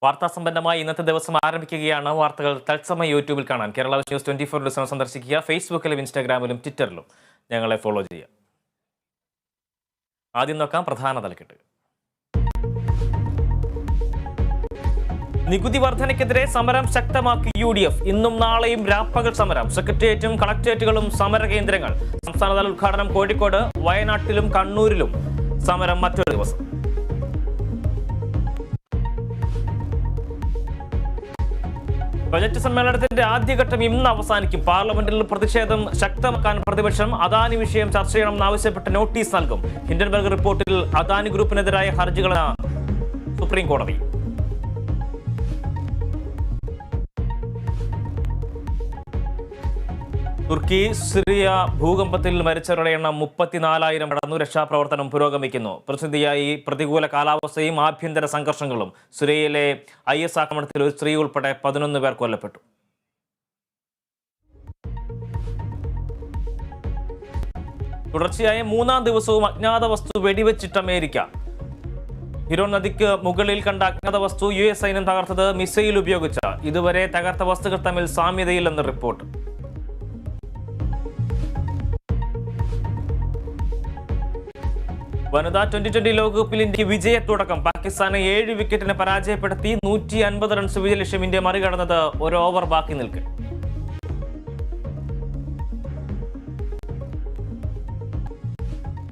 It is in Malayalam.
വാർത്താസമ്പന്നമായി ഇന്നത്തെ ദിവസം ആരംഭിക്കുകയാണ്. വാർത്തകൾ തത്സമയം യൂട്യൂബിൽ കാണാൻ കേരള ന്യൂസ് 24 സന്ദർശിക്കുക. ഫേസ്ബുക്കിലും ഇൻസ്റ്റാഗ്രാമിലും ട്വിറ്ററിലും ഞങ്ങളെ ഫോളോ ചെയ്യുക. ആദ്യം നോക്കാം പ്രധാന തലക്കെട്ട്. നികുതി വർധനയ്ക്കെതിരെ സമരം ശക്തമാക്കി UDF. ഇന്നും നാളെയും രാപ്പകൽ സമരം. സെക്രട്ടേറിയറ്റും കളക്ടറേറ്റുകളും സമര കേന്ദ്രങ്ങൾ. സംസ്ഥാനതല ഉദ്ഘാടനം കോഴിക്കോട്, വയനാട്ടിലും കണ്ണൂരിലും സമരം മറ്റൊരു ദിവസം. ബജറ്റ് സമ്മേളനത്തിന്റെ ആദ്യഘട്ടം ഇന്ന് അവസാനിക്കും. പാർലമെന്റിൽ പ്രതിഷേധം ശക്തമാക്കാൻ പ്രതിപക്ഷം. അദാനി വിഷയം ചർച്ച ചെയ്യണമെന്നാവശ്യപ്പെട്ട് നോട്ടീസ് നൽകും. ഹിൻഡൻബർഗ് റിപ്പോർട്ടിൽ അദാനി ഗ്രൂപ്പിനെതിരായ ഹർജികളാണ് സുപ്രീം കോടതി. തുർക്കി സിറിയ ഭൂകമ്പത്തിൽ മരിച്ചവരുടെ എണ്ണം 34,000 കടന്നു. രക്ഷാപ്രവർത്തനം പുരോഗമിക്കുന്നു. പ്രതിസന്ധിയായി പ്രതികൂല കാലാവസ്ഥയും ആഭ്യന്തര സംഘർഷങ്ങളും. സിറിയയിലെ IS ആക്രമണത്തിൽ ഒരു സ്ത്രീ ഉൾപ്പെടെ 11 പേർ കൊല്ലപ്പെട്ടു. തുടർച്ചയായ 3-ാം ദിവസവും അജ്ഞാത വസ്തു വെടിവെച്ചിട്ട് അമേരിക്ക. ഹിരോൺ നദിക്ക് മുകളിൽ കണ്ട അജ്ഞാത വസ്തു US സൈന്യം തകർത്തത് മിസൈൽ ഉപയോഗിച്ച. ഇതുവരെ തകർത്ത വസ്തുക്കൾ തമ്മിൽ സാമ്യതയില്ലെന്ന് റിപ്പോർട്ട്. വനിതാ T20 ലോകകപ്പിൽ ഇന്ത്യക്ക് വിജയത്തുടക്കം. പാകിസ്ഥാനെ 7 വിക്കറ്റിന് പരാജയപ്പെടുത്തി 150 റൺസ് വിജയ ലക്ഷ്യം ഇന്ത്യ മറികടന്നത് ഒരു ഓവർ ബാക്കി നിൽക്കെ.